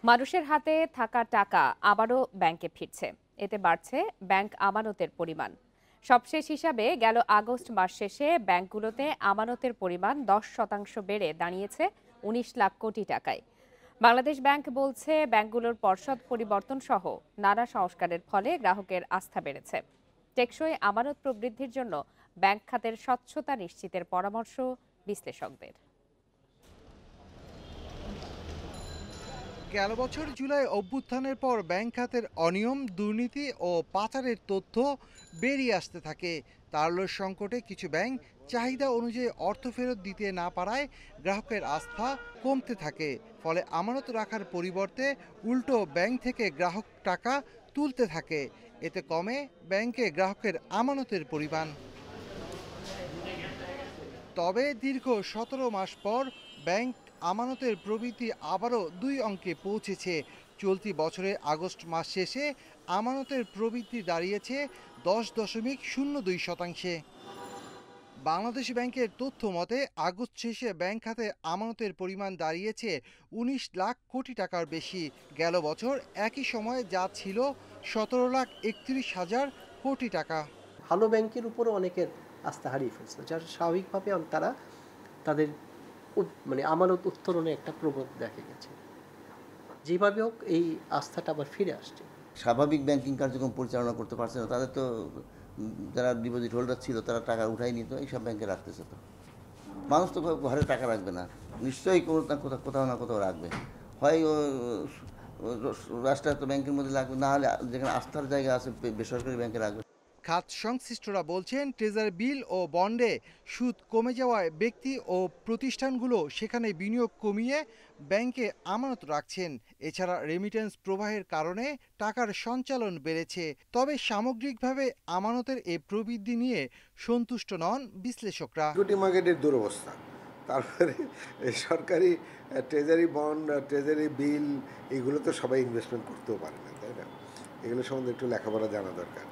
মানুষের হাতে থাকা টাকা আবারও ব্যাংকে ফিরছে। এতে বাড়ছে ব্যাংক আমানতের পরিমাণ। সবশেষ হিসাবে গেল আগস্ট মাস শেষে ব্যাংকগুলোতে আমানতের পরিমাণ 10% বেড়ে দাঁড়িয়েছে 19 লাখ কোটি টাকায়। বাংলাদেশ ব্যাংক বলছে, ব্যাংকগুলোর পর্ষদ পরিবর্তন সহ নানা সংস্কারের ফলে গ্রাহকের আস্থা বেড়েছে। টেকসই আমানত প্রবৃদ্ধির জন্য ব্যাংক খাতের স্বচ্ছতা নিশ্চিতের পরামর্শ বিশ্লেষকদের। গেল বছর জুলাই অভ্যুত্থানের পর ব্যাংক খাতের অনিয়ম, দুর্নীতি ও পাচারের তথ্য বেরিয়ে আসতে থাকে। তারল্য সংকটে কিছু ব্যাংক চাহিদা অনুযায়ী অর্থ ফেরত দিতে না পারায় গ্রাহকের আস্থা কমতে থাকে। ফলে আমানত রাখার পরিবর্তে উল্টো ব্যাংক থেকে গ্রাহক টাকা তুলতে থাকে। এতে কমে ব্যাংকে গ্রাহকের আমানতের পরিমাণ। তবে দীর্ঘ ১৭ মাস পর ব্যাংক আমানতের প্রবৃদ্ধি আবারও ২ অঙ্কে পৌঁছেছে। চলতি বছরের আগস্ট মাস শেষে আমানতের প্রবৃদ্ধি দাঁড়িয়েছে ১০.০২%। বাংলাদেশ ব্যাংকের তথ্য মতে আগস্ট শেষে ব্যাংক খাতে আমানতের পরিমাণ দাঁড়িয়েছে ১৯ লাখ কোটি টাকার বেশি। গেল বছর একই সময়ে যা ছিল ১৭,৩১,০০০ কোটি টাকা। ভালো ব্যাংকের উপরও অনেকের আস্থা হারিয়ে ফেলছে, যার স্বাভাবিকভাবে তারা তাদের মানে আমানত উত্তোলনে একটা প্রবণতা দেখা গেছে। যেভাবে হোক এই আস্থাটা আবার ফিরে আসছে। স্বাভাবিক ব্যাংকিং কার্যক্রম পরিচালনা করতে পারছে না, তাদের তো যারা ডিপোজিট হোল্ডার ছিল তারা টাকা উঠাই নিত, এইসব ব্যাংকে রাখতেছে। তো মানুষ তো ঘরে টাকা রাখবে না, নিশ্চয়ই কোথাও না কোথাও রাখবে। হয় রাষ্ট্রায়ত্ত ব্যাংকের মধ্যে রাখবে, না হলে যেখানে আস্থার জায়গা আছে বেসরকারি ব্যাংকে রাখবে। খাত সংশ্লিষ্টরা বলছেন, ট্রেজারি বিল ও বন্ডে সুদ কমে যাওয়ায় ব্যক্তি ও প্রতিষ্ঠানগুলো সেখানে বিনিয়োগ কমিয়ে ব্যাংকে আমানত রাখছেন। এছাড়া রেমিটেন্স প্রবাহের কারণে টাকার সঞ্চালন বেড়েছে। তবে সামগ্রিকভাবে আমানতের এই প্রবৃদ্ধি নিয়ে সন্তুষ্ট নন বিশ্লেষকরা। ইকুইটি মার্কেটের দুরবস্থা, তারপরে সরকারি ট্রেজারি বন্ড, ট্রেজারি বিল, এগুলো তো সবাই ইনভেস্টমেন্ট করতেও পারে না, তাই না? এগুলো সম্বন্ধে একটু লেখাপড়া জানা দরকার।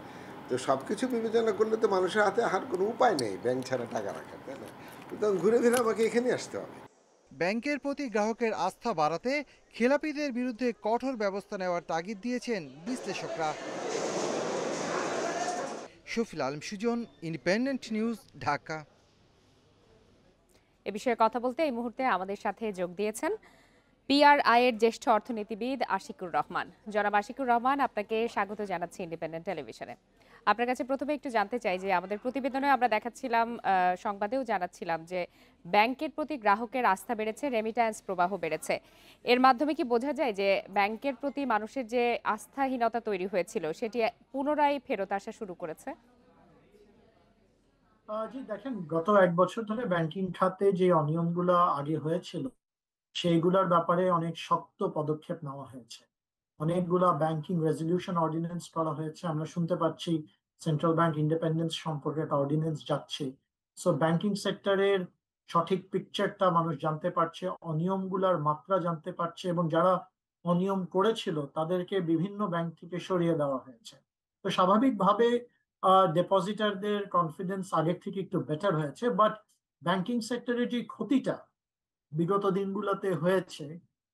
তো সব কিছু বিবেচনা করলে তো মানুষের হাতে আর কোনো উপায় নেই ব্যাংক ছাড়া টাকা রাখার, তাই না? তখন ঘুরে ফিরে আমাকে এখানে আসতে হবে। ব্যাংকের প্রতি গ্রাহকের আস্থা বাড়াতে খেলাপিদের বিরুদ্ধে কঠোর ব্যবস্থা নেওয়ার তাগিদ দিয়েছেন বিশ্লেষকরা। Shafil Alam Sujan, independent news, Dhaka. এ বিষয়ে কথা বলতে এই মুহূর্তে আমাদের সাথে যোগ দিয়েছেন পিআরআই এর জ্যেষ্ঠ অর্থনীতিবিদ আশিকুর রহমান। জনাব আশিকুর রহমান, আপনাকে স্বাগত জানাচ্ছি ইন্ডিপেন্ডেন্ট টেলিভিশনে। আপনার কাছে প্রথমে একটু জানতে চাই যে আমাদের প্রতিবেদনে আমরা দেখাচ্ছিলাম, সংবাদেও জানাচ্ছিলাম যে ব্যাংকের প্রতি গ্রাহকের আস্থা বেড়েছে, রেমিট্যান্স প্রবাহ বেড়েছে। এর মাধ্যমে কি বোঝা যায় যে ব্যাংকের প্রতি মানুষের যে আস্থাহীনতা তৈরি হয়েছিল সেটি পুনরায় ফেরত আসা শুরু করেছে? জি দেখেন, গত 1 বছর ধরে ব্যাংকিং খাতে যে অনিয়মগুলো আগে হয়েছিল সেইগুলোর ব্যাপারে অনেক শক্ত পদক্ষেপ নেওয়া হয়েছে। অনেকগুলা ব্যাংকিং রেজলিউশন অর্ডিন্যান্স করা হয়েছে। আমরা শুনতে পাচ্ছি সেন্ট্রাল ব্যাংক ইন্ডিপেন্ডেন্স সম্পর্কে একটা অর্ডিন্যান্স যাচ্ছে। সো ব্যাংকিং সেক্টরের সঠিক পিকচারটা মানুষ জানতে পারছে, অনিয়মগুলার মাত্রা জানতে পারছে, এবং যারা অনিয়ম করেছিল তাদেরকে বিভিন্ন ব্যাংক থেকে সরিয়ে দেওয়া হয়েছে। তো স্বাভাবিকভাবে ডিপোজিটারদের কনফিডেন্স আগের থেকে একটু বেটার হয়েছে। বাট ব্যাংকিং সেক্টরের যে ক্ষতিটা বিগত দিনগুলোতে হয়েছে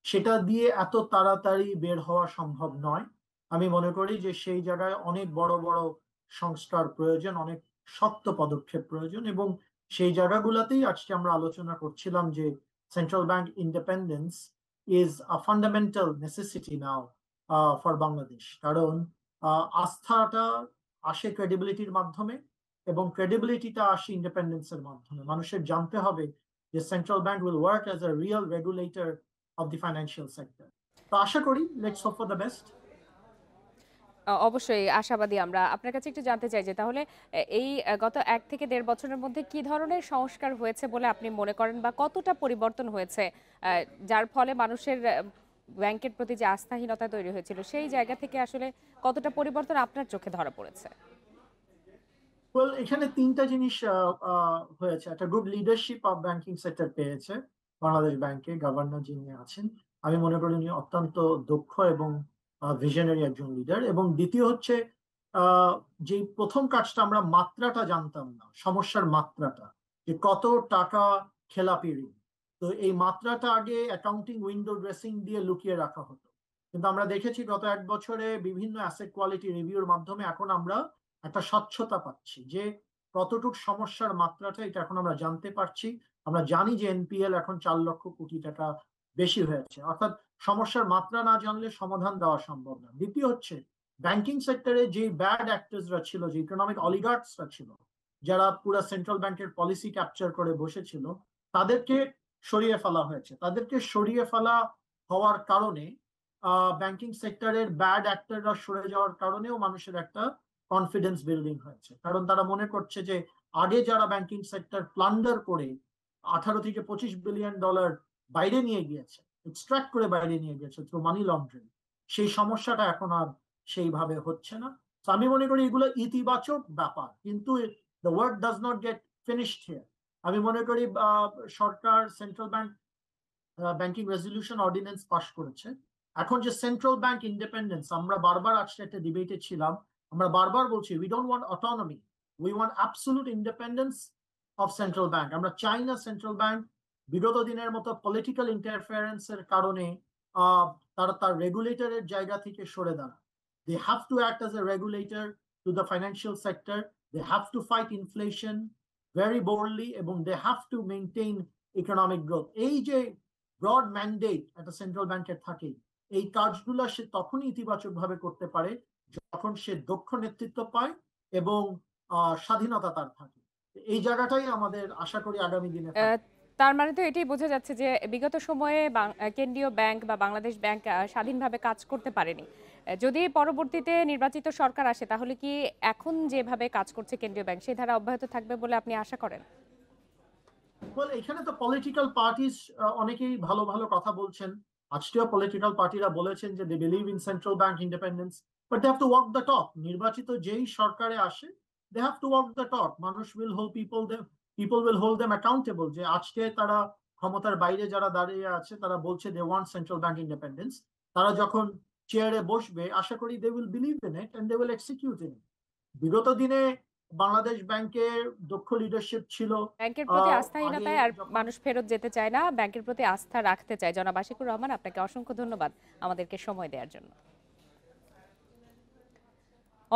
সেটা দিয়ে এত তাড়াতাড়ি বের হওয়া সম্ভব নয়। আমি মনে করি যে সেই জায়গায় অনেক বড় বড় সংস্কার প্রয়োজন, অনেক শক্ত পদক্ষেপ প্রয়োজন, এবং সেই জায়গাগুলোতেই আজকে আমরা আলোচনা করছিলাম যে central bank independence is a fundamental necessity now for Bangladesh. কারণ আস্থাটা আসে ক্রেডিবিলিটির মাধ্যমে, এবং ক্রেডিবিলিটিটা আসে ইন্ডিপেন্ডেন্সের মাধ্যমে। মানুষের জানতে হবে যে central bank will work as a real regulator of the financial sector. তো আশা করি, let's hope for the best. অবশ্যই আশাবাদী আমরা। আপনার কাছে একটু জানতে চাই যে তাহলে এই গত ১ থেকে ১.৫ বছরের মধ্যে কি ধরনের সংস্কার হয়েছে বলে আপনি মনে করেন, বা কতটা পরিবর্তন হয়েছে যার ফলে মানুষের ব্যাংকের প্রতি যে আস্থাহীনতা তৈরি হয়েছিল সেই জায়গা থেকে আসলে কতটা পরিবর্তন আপনার চোখে ধরা পড়েছে? ওয়েল, এখানে তিনটা জিনিস হয়েছে। একটা good leadership of banking sector পেয়েছে বাংলাদেশ ব্যাংকে। গভর্নর যিনি আছেন, আমি মনে করি উনি অত্যন্ত দক্ষ এবং ভিশনারি একজন লিডার। এবং দ্বিতীয় হচ্ছে, যে প্রথম কাজটা আমরা মাত্রাটা জানতাম না, সমস্যার মাত্রাটা, যে কত টাকা খেলাপি ঋণ। তো এই মাত্রাটা আগে অ্যাকাউন্টিং উইন্ডো ড্রেসিং দিয়ে লুকিয়ে রাখা হতো। কিন্তু আমরা দেখেছি গত 1 বছরে বিভিন্ন অ্যাসেট কোয়ালিটি রিভিউর মাধ্যমে এখন আমরা একটা স্বচ্ছতা পাচ্ছি যে কতটুক সমস্যার মাত্রাটা এটা এখন আমরা জানতে পারছি। আমরা জানি যে এনপিএল এখন 4 লক্ষ কোটি টাকা বেশি হয়েছে, অর্থাৎ সমস্যার মাত্রা না জানলে সমাধান দেওয়া সম্ভব না। দ্বিতীয় হচ্ছে ব্যাংকিং সেক্টরে যে ব্যাড অ্যাক্টরসরা ছিল, যে ইকোনমিক অলিগার্কসরা ছিল, যারা পুরো সেন্ট্রাল ব্যাংকের পলিসি ক্যাপচার করে বসেছিল, তাদেরকে সরিয়ে ফেলা হয়েছে। তাদেরকে সরিয়ে ফেলা হওয়ার কারণে ব্যাংকিং সেক্টরের ব্যাড অ্যাক্টররা সরে যাওয়ার কারণেও মানুষের একটা কনফিডেন্স বিল্ডিং হয়েছে, কারণ তারা মনে করছে যে আগে যারা ব্যাংকিং সেক্টর প্লান্ডার করে 18 থেকে 25 বিলিয়ন ডলার বাইরে নিয়ে গিয়েছে, এক্সট্রাক্ট করে বাইরে নিয়ে গিয়েছে থ্রু মানি লন্ডারিং, সেই সমস্যাটা এখন আর সেইভাবে হচ্ছে না। আমি মনে করি এগুলো ইতিবাচক ব্যাপার, কিন্তু the work does not get finished here. আমি মনে করি সরকার central bank banking resolution ordinance pass করেছে। এখন যে সেন্ট্রাল ব্যাংক ইন্ডিপেন্ডেন্স, আমরা বারবার আজকে একটা ডিবেটে ছিলাম, আমরা বারবার বলছি we don't want autonomy, we want absolute independence of central bank. আমরা চাই না সেন্ট্রাল ব্যাংক বিগত দিনের মতো পলিটিক্যাল ইন্টারফারেন্সের কারণে তারা তার রেগুলেটরের জায়গা থেকে সরে দাঁড়ায়। They have to act as a regulator to the financial sector. They have to fight inflation very boldly, এবং they have to maintain economic growth. এই যে ব্রড ম্যান্ডেট একটা সেন্ট্রাল ব্যাংকের থাকে, এই কাজগুলো সে তখনই ইতিবাচক ভাবে করতে পারে যখন সে দক্ষ নেতৃত্ব পায় এবং স্বাধীনতা তার থাকে। এই জায়গাটাই আমাদের আশা করি আগামী দিনে তার মানে তো এটাই বোঝা যাচ্ছে যে বিগত সময়ে কেন্দ্রীয় ব্যাংক বা বাংলাদেশ ব্যাংক স্বাধীনভাবে কাজ করতে পারেনি। যদি পরবর্তীতে নির্বাচিত সরকার আসে, তাহলে কি এখন যেভাবে কাজ করছে কেন্দ্রীয় ব্যাংক সেই ধারা অব্যাহত থাকবে বলে আপনি আশা করেন? এখানে তো পলিটিক্যাল পার্টিস অনেকেই ভালো ভালো কথা বলছেন। আজকেও পলিটিক্যাল পার্টিরা বলেছেন যে they believe in central bank independence, but they have to walk the talk. নির্বাচিত যেই সরকারে আসে, they have to walk the talk. মানুষ will hold people will hold them accountable, যে আজকে তারা ক্ষমতার বাইরে যারা দাঁড়িয়ে আছে তারা বলছে they want central bank independence, তারা যখন চেয়ারে বসবে আশা করি they will believe in it and they will execute it. বিগত দিনে বাংলাদেশ ব্যাংকে দক্ষ লিডারশিপ ছিল। ব্যাংকের প্রতি আস্থাহীনতায় আর মানুষ ফেরত যেতে চায় না, ব্যাংকের প্রতি আস্থা রাখতে চায়। জনাব আশিকুর রহমান, আপনাকে অসংখ্য ধন্যবাদ আমাদেরকে সময় দেওয়ার জন্য।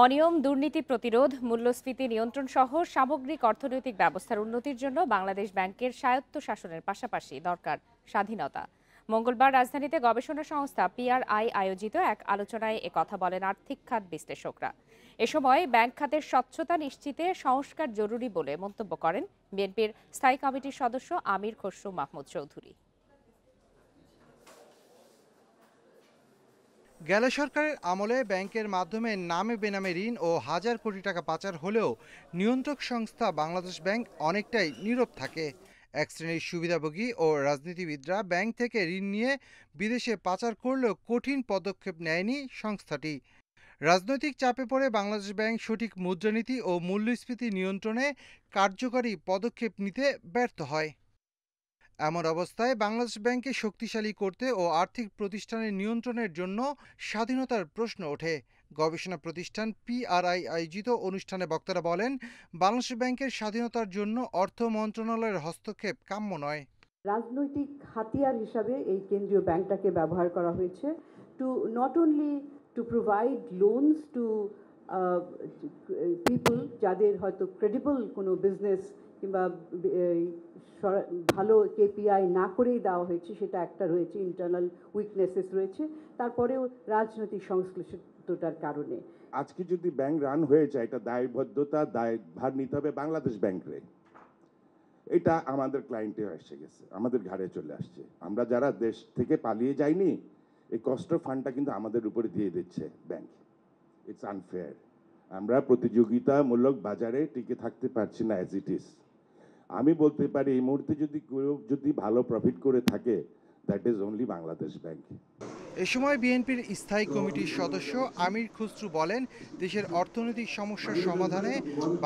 অনিয়ম, দুর্নীতি প্রতিরোধ, মূল্যস্ফীতি নিয়ন্ত্রণ সহ সামগ্রিক অর্থনৈতিক ব্যবস্থার উন্নতির জন্য বাংলাদেশ ব্যাংকের স্বায়ত্তশাসনের পাশাপাশি দরকার স্বাধীনতা। মঙ্গলবার রাজধানীতে গবেষণা সংস্থা পিআরআই আয়োজিত এক আলোচনায় একথা বলেন আর্থিক খাত বিশ্লেষকরা। এ সময় ব্যাংক খাতের স্বচ্ছতা নিশ্চিতে সংস্কার জরুরি বলে মন্তব্য করেন বিএনপির স্থায়ী কমিটির সদস্য আমির খসরু মাহমুদ চৌধুরী। গেল সরকারের আমলে ব্যাংকের মাধ্যমে নামে বেনামে ঋণ ও হাজার কোটি টাকা পাচার হলেও নিয়ন্ত্রক সংস্থা বাংলাদেশ ব্যাংক অনেকটাই নীরব থাকে। এক শ্রেণীর সুবিধাভোগী ও রাজনীতিবিদরা ব্যাংক থেকে ঋণ নিয়ে বিদেশে পাচার করলেও কঠিন পদক্ষেপ নেয়নি সংস্থাটি। রাজনৈতিক চাপে পড়ে বাংলাদেশ ব্যাংক সঠিক মুদ্রানীতি ও মূল্যস্ফীতি নিয়ন্ত্রণে কার্যকরী পদক্ষেপ নিতে ব্যর্থ হয়। এমন অবস্থায় বাংলাদেশ ব্যাংককে শক্তিশালী করতে ও আর্থিক প্রতিষ্ঠানের নিয়ন্ত্রণের জন্য স্বাধীনতার প্রশ্ন ওঠে। গবেষণা প্রতিষ্ঠান পিআরআই আয়োজিত অনুষ্ঠানে বক্তারা বলেন, বাংলাদেশ ব্যাংকের স্বাধীনতার জন্য অর্থ মন্ত্রণালয়ের হস্তক্ষেপ কাম্য নয়। রাজনৈতিক হাতিয়ার হিসাবে এই কেন্দ্রীয় ব্যাংকটাকে ব্যবহার করা হয়েছে to not only to provide loans to people যাদের হয়তো ক্রেডিবল কোনো বিজনেস কিংবা ভালো কেপিআই না করেই দেওয়া হয়েছে, সেটা একটা রয়েছে, ইন্টারনাল উইকনেসেস রয়েছে, তারপরেও রাজনৈতিক সংশ্লিষ্টতার কারণে। আজকে যদি ব্যাংক রান হয়ে যায়, এটা দায়বদ্ধতা দায়ভার নিতে হবে বাংলাদেশ ব্যাংকরে। এটা আমাদের ক্লায়েন্টে এসে গেছে, আমাদের ঘাড়ে চলে আসছে। আমরা যারা দেশ থেকে পালিয়ে যাইনি, এই কষ্ট ফান্ডটা কিন্তু আমাদের উপরে দিয়ে দিচ্ছে ব্যাংক। It's unfair. আমরা প্রতিযোগিতামূলক বাজারে টিকে থাকতে পারছি না অ্যাজ ইট ইজ। আমি বলতে পারি এই মুহূর্তে যদি ভালো প্রফিট করে থাকে, that is only Bangladesh bank. এ সময় বিএনপির স্থায়ী কমিটির সদস্য আমির খসরু বলেন, দেশের অর্থনৈতিক সমস্যার সমাধানে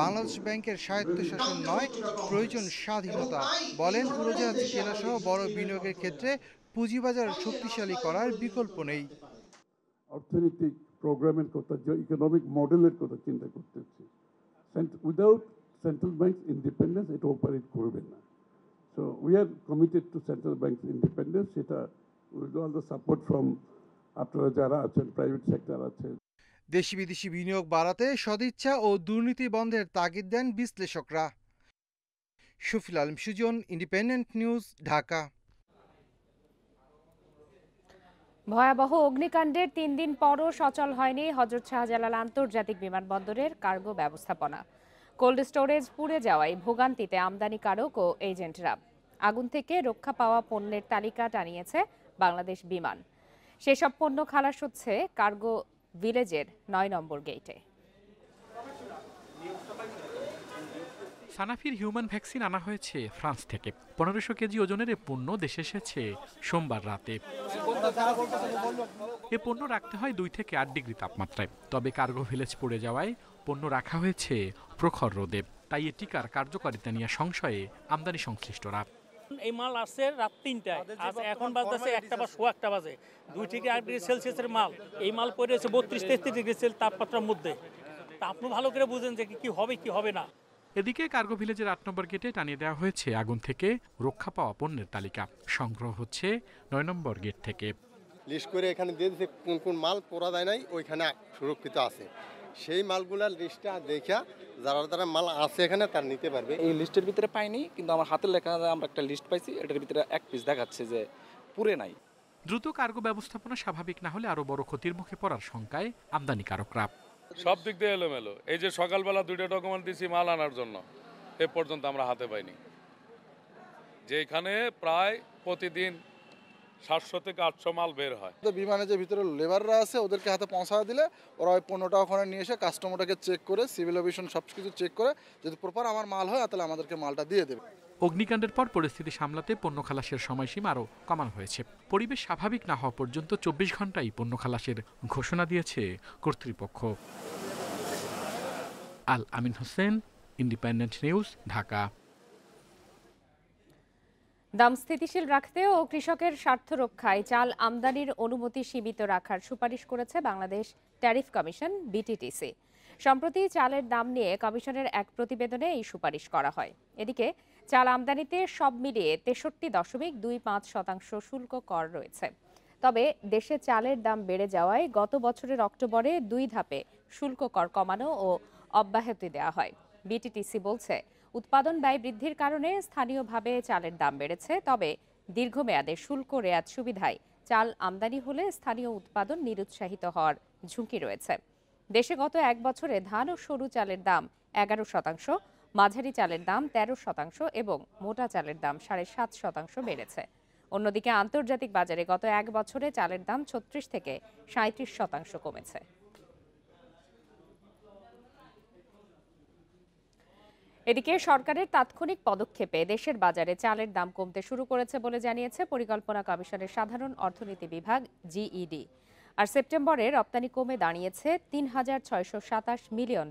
বাংলাদেশ ব্যাংকের স্বায়ত্তশাসন নয়, প্রয়োজন স্বাধীনতা। বলেন, উড়োজাহাজ কেনাসহ বড় বিনিয়োগের ক্ষেত্রে পুঁজিবাজার শক্তিশালী করার বিকল্প নেই। অর্থনৈতিক প্রোগ্রামের কথা, ইকোনমিক মডেলের কথা চিন্তা করতেছি। উইদাউট সেন্ট্রাল ব্যাংক ইন্ডিপেন্ডেন্স এটা অপারেট করবে না। So we are committed to central bank independence. সেটা with all the support from আপনারা যারা আছেন, প্রাইভেট সেক্টর আছে, দেশি বিদেশি বিনিয়োগ বাড়াতে সদিচ্ছা ও দুর্নীতি বন্ধের তাগিদ দেন বিশ্লেষকরা। Shafil Alam Sujan, independent news, Dhaka. ভয়াবহ অগ্নিকাণ্ডের 3 দিন পরও সচল হয়নি হযরত শাহজালাল আন্তর্জাতিক বিমানবন্দরের কার্গো ব্যবস্থাপনা। কোল্ড স্টোরেজ পুড়ে যাওয়ায় ভোগান্তিতে আমদানিকারক ও এজেন্টরা। আগুন থেকে রক্ষা পাওয়া পণ্যের তালিকা টানিয়েছে বাংলাদেশ বিমান। সেসব পণ্য খালাস হচ্ছে কার্গো ভিলেজের 9 নম্বর গেটে। সানাফির হিউম্যান ভ্যাকসিন আনা হয়েছে ফ্রান্স থেকে। 1500 কেজি ওজনের এ পণ্য দেশে এসেছে সোমবার রাতে। এ পণ্য রাখতে হয় 2 থেকে 8 ডিগ্রি তাপমাত্রায়। তবে কার্গো ভিলেজ পড়ে যাওয়ায় পণ্য রাখা হয়েছে প্রখর রোদে। তাই এ টিকার কার্যকারিতা নিয়ে সংশয়ে আমদানি সংশ্লিষ্টরা। এই মাল আসছে রাত 3টায়, এখন বাজতেছে 1টা বা 1:15 বাজে। 2 থেকে 8 ডিগ্রি সেলসিয়াসের মাল, এই মাল পড়েছে 32-33 ডিগ্রি সেলসিয়াস তাপমাত্রার মধ্যে। তা আপনি ভালো করে বুঝেন যে কি হবে কি হবে না। এদিকে কার্গো ভিলেজের 8 নম্বর গেটে টানিয়ে দেওয়া হয়েছে আগুন থেকে রক্ষা পাওয়া পণ্যের তালিকা। সংগ্রহ হচ্ছে 9 নম্বর গেট থেকে। লিস্ট করে এখানে দিয়ে দিচ্ছে কোন কোন মাল পড়া যায় নাই, ওইখানে সুরক্ষিত আছে। সেই মালগুলার লিস্টটা দেখা যারা মাল আছে এখানে তার নিতে পারবে। এই লিস্টের ভিতরে পাইনি, কিন্তু আমার হাতের লেখা আমরা একটা লিস্ট পাইছি, এটার ভিতরে এক পিস দেখাচ্ছে যে পুরে নাই। দ্রুত কার্গো ব্যবস্থাপনা স্বাভাবিক না হলে আরো বড় ক্ষতির মুখে পড়ার শঙ্কায় আমদানিকারকরা। সব দিক দিয়ে এলোমেলো। এই যে সকালবেলা 2টা ডকুমেন্ট দিয়েছি মাল আনার জন্য, এ পর্যন্ত আমরা হাতে পাইনি। যেখানে প্রায় প্রতিদিন 700 থেকে 800 মাল বের হয়। বিমানে যে ভিতরে লেবাররা আছে ওদেরকে হাতে পৌঁছা দিলে ওরা ওই পণ্যটা ওখানে নিয়ে এসে কাস্টমারটাকে চেক করে, সিভিল এভিয়েশন সব কিছু চেক করে, যদি প্রপার আমার মাল হয় তাহলে আমাদেরকে মালটা দিয়ে দেবে। অগ্নিকাণ্ডের পর পরিস্থিতি সামলাতে পণ্য খালাসের সময়সীমা আরও কমানো হয়েছে। পরিবেশ স্বাভাবিক না হওয়া পর্যন্ত 24 ঘন্টাই পণ্য খালাসের ঘোষণা দিয়েছে কর্তৃপক্ষ। আল আমিন হোসেন, ইন্ডিপেন্ডেন্ট নিউজ, ঢাকা। দাম স্থিতিশীল রাখতে ও কৃষকের স্বার্থ রক্ষায় চাল আমদানির অনুমতি সীমিত রাখার সুপারিশ করেছে বাংলাদেশ ট্যারিফ কমিশন বিটিটিসি। সম্প্রতি চালের দাম নিয়ে কমিশনের এক প্রতিবেদনে এই সুপারিশ করা হয়। এদিকে চাল আমদানিতে সব মিলিয়ে 63.25% শুল্ক কর রয়েছে। তবে দেশে চালের দাম বেড়ে যাওয়ায় গত বছরের অক্টোবরে 2 ধাপে শুল্ক কর কমানো ও অব্যাহতি দেওয়া হয়। বিটিটিসি বলছে, উৎপাদন ব্যয় বৃদ্ধির কারণে স্থানীয়ভাবে চালের দাম বেড়েছে। তবে দীর্ঘমেয়াদে শুল্ক রেয়াত সুবিধায় চাল আমদানি হলে স্থানীয় উৎপাদন নিরুৎসাহিত হওয়ার ঝুঁকি রয়েছে। দেশে গত 1 বছরে ধান ও সরু চালের দাম 11%, মাঝারি চালের দাম 13% এবং মোটা চালের দাম 7.5% বেড়েছে। অন্যদিকে আন্তর্জাতিক বাজারে গত 1 বছরে চালের দাম 36 থেকে 37% কমেছে। এদিকে সরকারের তাৎক্ষণিক পদক্ষেপে দেশের বাজারে চালের দাম কমতে শুরু করেছে বলে জানিয়েছে পরিকল্পনা কমিশনের সাধারণ অর্থনীতি বিভাগ জিইডি। আর সেপ্টেম্বরে রপ্তানি কমে দাঁড়িয়েছে $3,627 মিলিয়ন।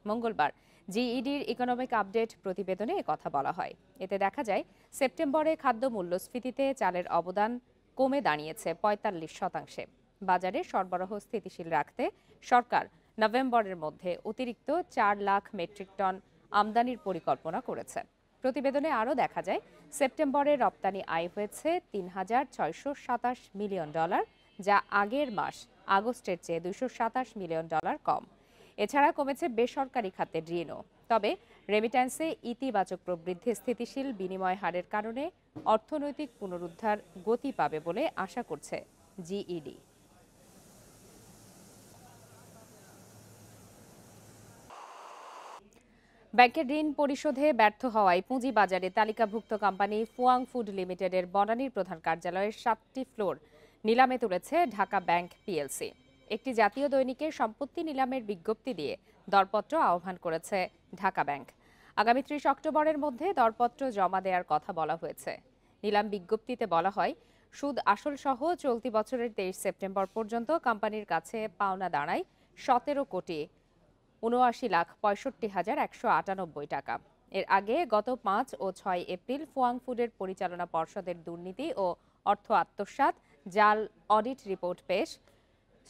মঙ্গলবার জিইডির ইকোনমিক আপডেট প্রতিবেদনে কথা বলা হয়। এতে দেখা যায় সেপ্টেম্বরে খাদ্য মূল্যস্ফীতিতে চালের অবদান কমে দাঁড়িয়েছে 45%। বাজারে সরবরাহ স্থিতিশীল রাখতে সরকার নভেম্বরের মধ্যে অতিরিক্ত 4 লাখ মেট্রিক টন আমদানির পরিকল্পনা করেছে। প্রতিবেদনে আরও দেখা যায় সেপ্টেম্বরে রপ্তানি আয় হয়েছে $3,627 মিলিয়ন, যা আগের মাস আগস্টের চেয়ে $227 মিলিয়ন কম। এছাড়া কমেছে বেসরকারি খাতের ঋণও। তবে রেমিট্যান্সে ইতিবাচক প্রবৃদ্ধি, স্থিতিশীল বিনিময় হারের কারণে অর্থনৈতিক পুনরুদ্ধার গতি পাবে বলে আশা করছে জিইডি। ব্যাংকের ঋণ পরিশোধে ব্যর্থ হওয়ায় পুঁজিবাজারে তালিকাভুক্ত কোম্পানি ফুয়াং ফুড লিমিটেডের বনানীর প্রধান কার্যালয়ের 7টি ফ্লোর নিলামে তুলেছে ঢাকা ব্যাংক পিএলসি। একটি জাতীয় দৈনিকের সম্পত্তি নিলামের বিজ্ঞপ্তি দিয়ে দরপত্র আহ্বান করেছে ঢাকা ব্যাংক। আগামী 30 অক্টোবরের মধ্যে দরপত্র জমা দেওয়ার কথা বলা হয়েছে। নিলাম বিজ্ঞপ্তিতে বলা হয়, সুদ আসল সহ চলতি বছরের 23 সেপ্টেম্বর পর্যন্ত কোম্পানির কাছে পাওনা দাঁড়ায় 17,79,65,198 টাকা। এর আগে গত 5 ও 6 এপ্রিল ফুয়াং ফুডের পরিচালনা পর্ষদের দুর্নীতি ও অর্থ আত্মসাৎ, জাল অডিট রিপোর্ট পেশ,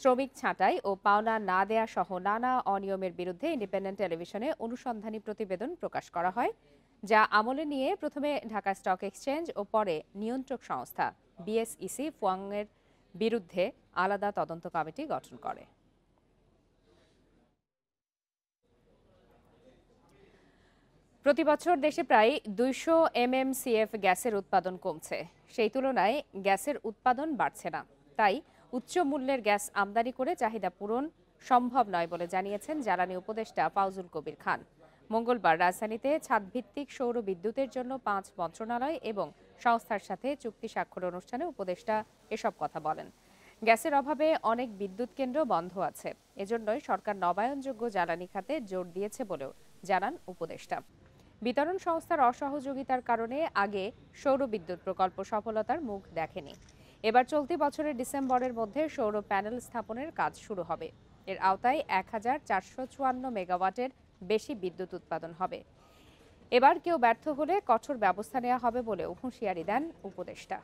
শ্রমিক ছাঁটাই ও পাওনা না দেয়া সহ নানা অনিয়মের বিরুদ্ধে ইন্ডিপেন্ডেন্ট টেলিভিশনে অনুসন্ধানী প্রতিবেদন প্রকাশ করা হয়, যা আমলে নিয়ে প্রথমে ঢাকা স্টক এক্সচেঞ্জ ও পরে নিয়ন্ত্রক সংস্থা বিএসইসি ফুয়াংয়ের বিরুদ্ধে আলাদা তদন্ত কমিটি গঠন করে। প্রতি বছর দেশে প্রায় 200 MMCF গ্যাসের উৎপাদন কমছে। সেই তুলনায় গ্যাসের উৎপাদন বাড়ছে না। তাই উচ্চ মূল্যের গ্যাস আমদানি করে চাহিদা পূরণ সম্ভব নয় বলে জানিয়েছেন জ্বালানি উপদেষ্টা ফাউজুল কবির খান। মঙ্গলবার রাজধানীতে ছাদভিত্তিক সৌর বিদ্যুতের জন্য 5 মন্ত্রণালয় এবং সংস্থার সাথে চুক্তি স্বাক্ষর অনুষ্ঠানে উপদেষ্টা এসব কথা বলেন। গ্যাসের অভাবে অনেক বিদ্যুৎ কেন্দ্র বন্ধ আছে। এজন্যই সরকার নবায়নযোগ্য জ্বালানি খাতে জোর দিয়েছে বলেও জানান উপদেষ্টা। বিতরণ সংস্থার অসহযোগিতার কারণে আগে সৌর বিদ্যুৎ প্রকল্প সফলতার মুখ দেখেনি। এবার চলতি বছরের ডিসেম্বরের মধ্যে সৌর প্যানেল স্থাপনের কাজ শুরু হবে। এর আওতায় 1454 মেগাওয়াটের বেশি বিদ্যুৎ উৎপাদন হবে। এবার কেউ ব্যর্থ হলে কঠোর ব্যবস্থা নেওয়া হবে বলেও হুঁশিয়ারি দেন উপদেষ্টা।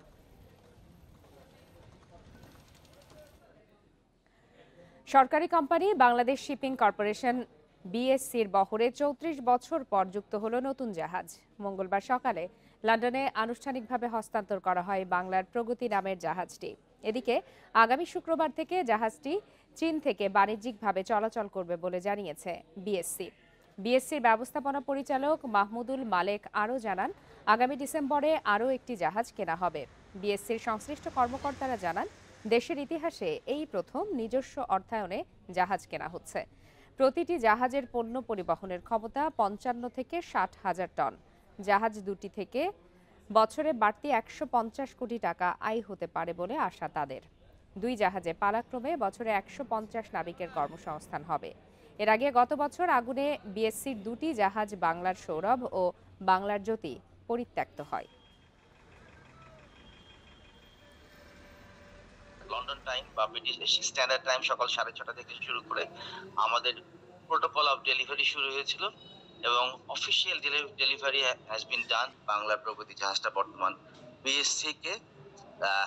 সরকারি কোম্পানি বাংলাদেশ শিপিং কর্পোরেশন বিএসসির বহরে 34 বছর পর যুক্ত হলো নতুন জাহাজ। মঙ্গলবার সকালে লন্ডনে আনুষ্ঠানিকভাবে হস্তান্তর করা হয় বাংলার প্রগতি নামের জাহাজটি। এদিকে আগামী শুক্রবার থেকে জাহাজটি চীন থেকে বাণিজ্যিকভাবে চলাচল করবে বলে জানিয়েছে বিএসসি। বিএসসির ব্যবস্থাপনা পরিচালক মাহমুদুল মালেক আরও জানান, আগামী ডিসেম্বরে আরও একটি জাহাজ কেনা হবে। বিএসসির সংশ্লিষ্ট কর্মকর্তারা জানান, দেশের ইতিহাসে এই প্রথম নিজস্ব অর্থায়নে জাহাজ কেনা হচ্ছে। প্রতিটি জাহাজের পণ্য পরিবহনের ক্ষমতা 55 থেকে 60 হাজার টন। জাহাজ দুটি থেকে বছরে বাড়তি 150 কোটি টাকা আয় হতে পারে বলে আশা তাদের। দুই জাহাজে পালাক্রমে বছরে 150 নাবিকের কর্মসংস্থান হবে। এর আগে গত বছর আগুনে বিএসসির দুটি জাহাজ বাংলার সৌরভ ও বাংলার জ্যোতি পরিত্যক্ত হয়। লন্ডন টাইম বা ব্রিটিশ স্ট্যান্ডার্ড টাইম সকাল 6:30 থেকে শুরু করে আমাদের প্রোটোকল অফ ডেলিভারি শুরু হয়েছিল এবং অফিসিয়াল ডেলিভারি হ্যাজ বিন ডান। বাংলার প্রগতি জাহাজটা বর্তমান বিএসসি কে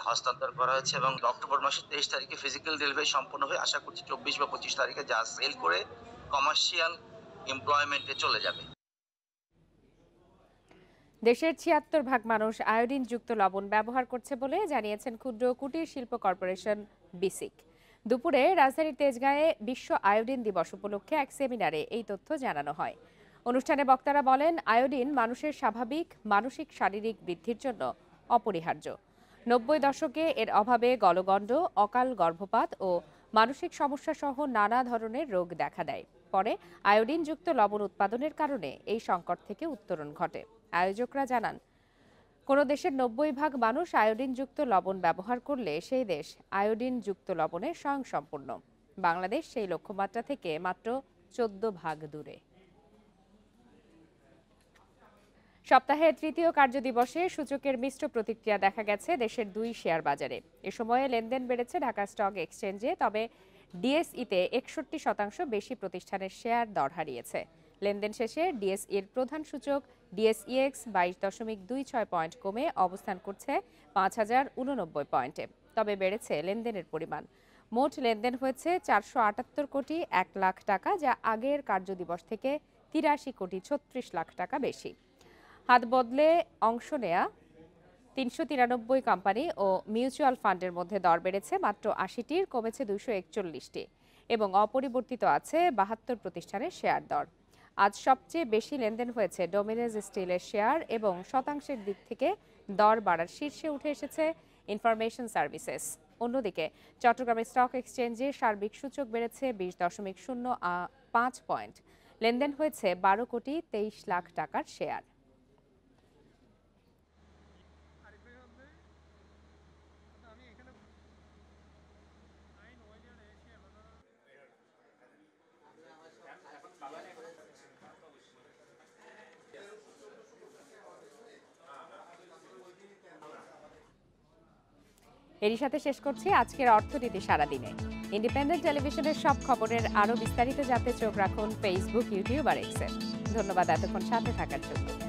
হস্তান্তর করা হয়েছে এবং অক্টোবর মাসের 23 তারিখে ফিজিক্যাল ডেলিভারি সম্পন্ন হয়ে আশা করছি 24 বা 25 তারিখে জাহাজ সেল করে কমার্শিয়াল এমপ্লয়মেন্টে চলে যাবে। দেশের 76 ভাগ মানুষ আয়োডিন যুক্ত লবণ ব্যবহার করছে বলে জানিয়েছেন ক্ষুদ্র কুটির শিল্প কর্পোরেশন বিসিক। দুপুরে রাজধানীর তেজগাঁয়ে বিশ্ব আয়োডিন দিবস উপলক্ষে এক সেমিনারে এই তথ্য জানানো হয়। অনুষ্ঠানে বক্তারা বলেন, আয়োডিন মানুষের স্বাভাবিক মানসিক শারীরিক বৃদ্ধির জন্য অপরিহার্য। 90 দশকে এর অভাবে গলগণ্ড, অকাল গর্ভপাত ও মানসিক সমস্যা সহ নানা ধরনের রোগ দেখা দেয়। পরে আয়োডিনযুক্ত লবণ উৎপাদনের কারণে এই সংকট থেকে উত্তরণ ঘটে। আয়োজকরা জানান, কোনো দেশের 90 ভাগ মানুষ আয়োডিনযুক্ত লবণ ব্যবহার করলে সেই দেশ আয়োডিনযুক্ত লবণে স্বয়ংসম্পূর্ণ। বাংলাদেশ সেই লক্ষ্যমাত্রা থেকে মাত্র 14 ভাগ দূরে। সপ্তাহের তৃতীয় কার্যদিবসে সূচকের মিশ্র প্রতিক্রিয়া দেখা গেছে দেশের দুই শেয়ার বাজারে। এ সময়ে লেনদেন বেড়েছে ঢাকা স্টক এক্সচেঞ্জে, তবে ডিএসইতে 61% বেশি প্রতিষ্ঠানের শেয়ার দর হারিয়েছে। লেনদেন শেষে ডিএসইর প্রধান সূচক ডিএসইএক্স 22.26 পয়েন্ট কমে অবস্থান করছে 5089 পয়েন্টে। তবে বেড়েছে লেনদেনের পরিমাণ। মোট লেনদেন হয়েছে 478 কোটি 1 লাখ টাকা, যা আগের কার্যদিবস থেকে 83 কোটি 36 লাখ টাকা বেশি। হাত বদলে অংশ নেয়া 393 কোম্পানি ও মিউচুয়াল ফান্ডের মধ্যে দর বেড়েছে মাত্র 80টির, কমেছে 241টি এবং অপরিবর্তিত আছে 72 প্রতিষ্ঠানের শেয়ার দর। আজ সবচেয়ে বেশি লেনদেন হয়েছে ডোমিনেজ স্টিলের শেয়ার এবং শতাংশের দিক থেকে দর বাড়ার শীর্ষে উঠে এসেছে ইনফরমেশন সার্ভিসেস। অন্যদিকে চট্টগ্রামের স্টক এক্সচেঞ্জে সার্বিক সূচক বেড়েছে 20.05 পয়েন্ট। লেনদেন হয়েছে 12 কোটি 23 লাখ টাকার শেয়ার। এরই সাথে শেষ করছি আজকের অর্থনীতি সারাদিনে। ইন্ডিপেন্ডেন্ট টেলিভিশনের সব খবরের আরও বিস্তারিত জানতে চোখ রাখুন ফেসবুক, ইউটিউব আর এক্সে। ধন্যবাদ এতক্ষণ সাথে থাকার জন্য।